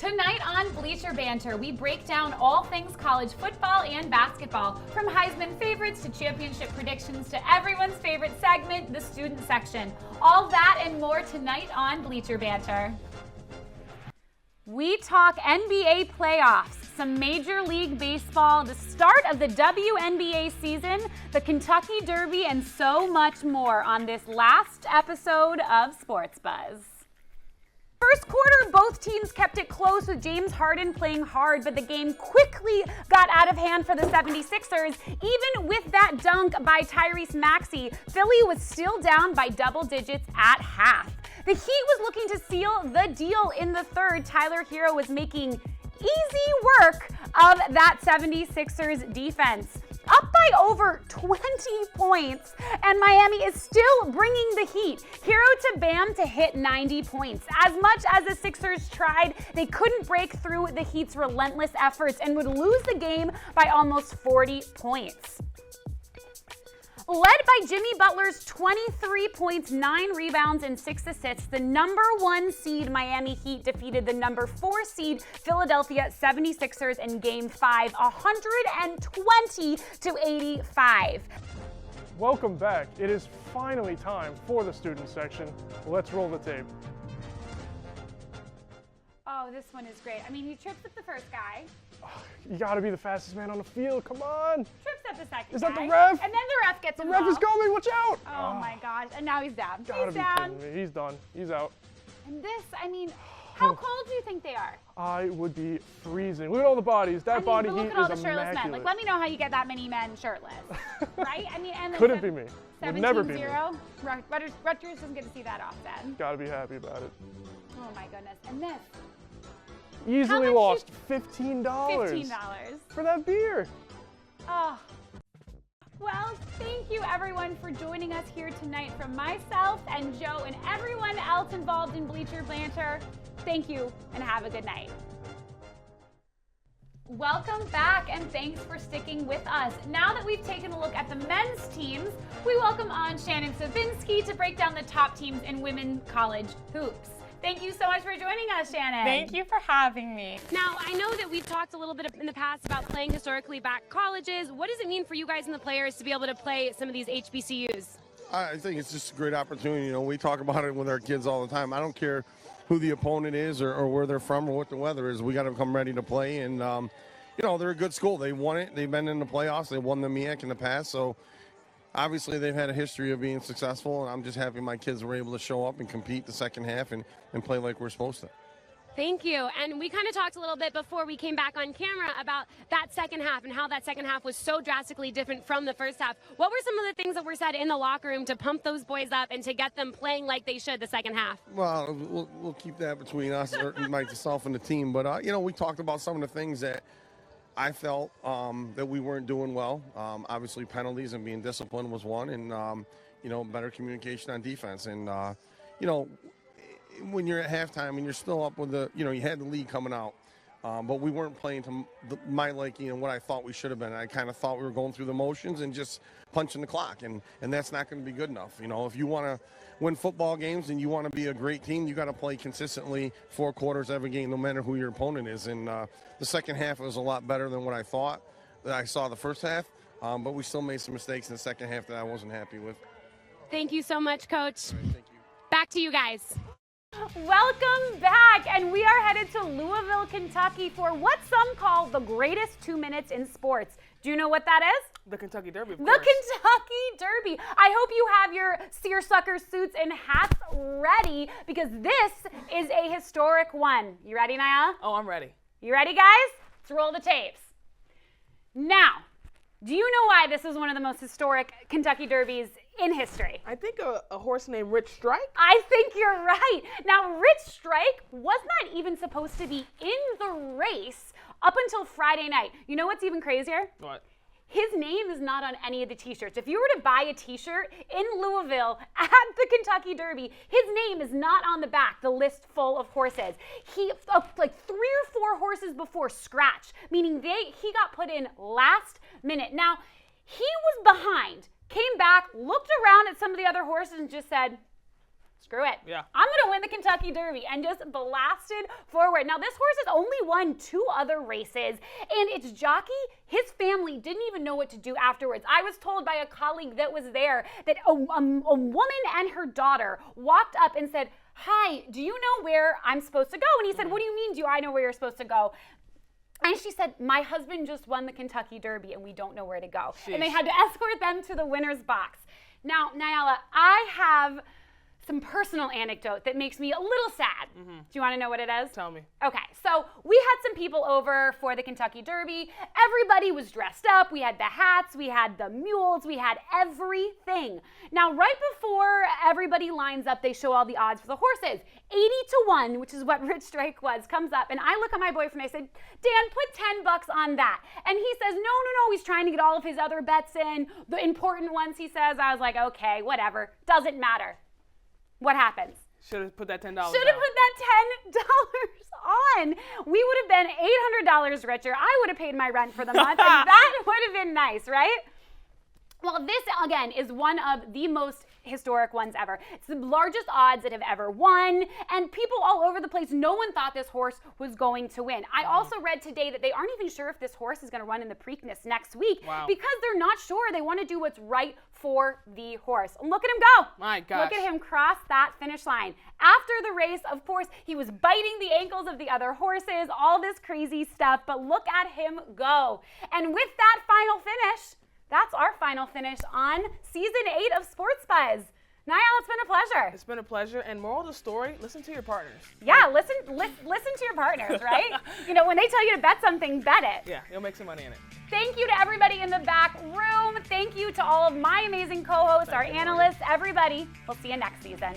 Tonight on Bleacher Banter, we break down all things college football and basketball, from Heisman favorites to championship predictions to everyone's favorite segment, the student section. All that and more tonight on Bleacher Banter. We talk NBA playoffs, some Major League Baseball, the start of the WNBA season, the Kentucky Derby, and so much more on this last episode of Sports Buzz. First quarter, both teams kept it close with James Harden playing hard, but the game quickly got out of hand for the 76ers. Even with that dunk by Tyrese Maxey, Philly was still down by double digits at half. The Heat was looking to seal the deal in the third. Tyler Hero was making easy work of that 76ers defense. Up by over 20 points, and Miami is still bringing the heat. Hero to Bam to hit 90 points. As much as the Sixers tried, they couldn't break through the Heat's relentless efforts and would lose the game by almost 40 points. Led by Jimmy Butler's 23 points, 9 rebounds, and 6 assists, the number 1 seed Miami Heat defeated the number 4 seed Philadelphia 76ers in Game 5, 120-85. Welcome back. It is finally time for the student section. Let's roll the tape. Oh, this one is great. I mean, he trips up the first guy. You gotta be the fastest man on the field, come on. Trips up the second Is guy. that the ref? And then the ref gets The involved. ref is coming, watch out. Oh my gosh, and now he's down. Gotta He's be down. kidding me. He's done, he's out. And this, I mean, how cold do you think they are? I would be freezing. Look at all the bodies. That body but heat look at all the is shirtless immaculate. men. Like, let me know how you get that many men shirtless, right? I mean, and then Couldn't be me. Would never be me. 17-0. Rutgers doesn't get to see that often. Gotta be happy about it. Oh my goodness. And this, Easily much lost $15. $15. For that beer. Oh. Well, thank you everyone for joining us here tonight. From myself and Joe and everyone else involved in Bleacher Banter, thank you and have a good night. Welcome back and thanks for sticking with us. Now that we've taken a look at the men's teams, we welcome on Shannon Savinsky to break down the top teams in women's college hoops. Thank you so much for joining us, Shannon. Thank you for having me. Now, I know that we've talked a little bit in the past about playing historically black colleges. What does it mean for you guys and the players to be able to play some of these HBCUs? I think it's just a great opportunity. You know, we talk about it with our kids all the time. I don't care who the opponent is or where they're from or what the weather is. We got to come ready to play. And, you know, they're a good school. They won it. They've been in the playoffs. They won the MEAC in the past. So, obviously, they've had a history of being successful, and I'm just happy my kids were able to show up and compete the second half and play like we're supposed to. Thank you. And we kind of talked a little bit before we came back on camera about that second half and how that second half was so drastically different from the first half. What were some of the things that were said in the locker room to pump those boys up and to get them playing like they should the second half? Well, we'll keep that between us, or myself and the team. But, you know, we talked about some of the things that I felt that we weren't doing well. Obviously, penalties and being disciplined was one, and, you know, better communication on defense. And, you know, when you're at halftime and you're still up with you had the lead coming out, but we weren't playing to my liking and what I thought we should have been. I kind of thought we were going through the motions and just punching the clock, and that's not going to be good enough. You know, if you want to win football games and you want to be a great team, you got to play consistently 4 quarters every game, no matter who your opponent is. And the second half was a lot better than what I thought that I saw the first half, but we still made some mistakes in the second half that I wasn't happy with. Thank you so much, Coach. All right, thank you. Back to you guys. Welcome back, and we are headed to Louisville, Kentucky for what some call the greatest 2 minutes in sports. Do you know what that is? The Kentucky Derby, of The course. Kentucky Derby. I hope you have your seersucker suits and hats ready because this is a historic one. You ready, Naya? Oh, I'm ready. You ready, guys? Let's roll the tapes. Now, do you know why this is one of the most historic Kentucky Derbies in history? I think a horse named Rich Strike. I think you're right. Now, Rich Strike was not even supposed to be in the race up until Friday night. You know what's even crazier? What? His name is not on any of the t-shirts. If you were to buy a t-shirt in Louisville at the Kentucky Derby, his name is not on the back, the list full of horses. He, like 3 or 4 horses before scratch, meaning he got put in last minute. Now, he was behind, came back, looked around at some of the other horses and just said, screw it. Yeah. I'm going to win the Kentucky Derby, and just blasted forward. Now, this horse has only won 2 other races, and its jockey, his family didn't even know what to do afterwards. I was told by a colleague that was there that a woman and her daughter walked up and said, "Hi, do you know where I'm supposed to go?" And he said, "What do you mean, do I know where you're supposed to go?" And she said, "My husband just won the Kentucky Derby and we don't know where to go." Sheesh. And they had to escort them to the winner's box. Now, Nyala, I have some personal anecdote that makes me a little sad. Do you want to know what it is? Tell me. Okay, so we had some people over for the Kentucky Derby. Everybody was dressed up. We had the hats, we had the mules, we had everything. Now, right before everybody lines up, they show all the odds for the horses. 80-1, which is what Rich Strike was, comes up, and I look at my boyfriend, I said, "Dan, put $10 on that." And he says, no, he's trying to get all of his other bets in, the important ones, he says. I was like, okay, whatever, doesn't matter. What happens? Should have put that $10 Should have put that $10 on. We would have been $800 richer. I would have paid my rent for the month, and that would have been nice, right? Well, this, again, is one of the most historic ones ever. It's the largest odds that have ever won, and people all over the place, no one thought this horse was going to win. I also read today that they aren't even sure if this horse is going to run in the Preakness next week because they're not sure. They want to do what's right for the horse. Look at him go. My gosh. Look at him cross that finish line. After the race, of course, he was biting the ankles of the other horses, all this crazy stuff, but look at him go. And with that final finish, that's our final finish on season 8 of Sports Buzz. Niall, it's been a pleasure. It's been a pleasure. And moral of the story, listen to your partners. Yeah, listen to your partners, right? You know, when they tell you to bet something, bet it. Yeah, you'll make some money in it. Thank you to everybody in the back room. Thank you to all of my amazing co-hosts, our analysts, everybody. We'll see you next season.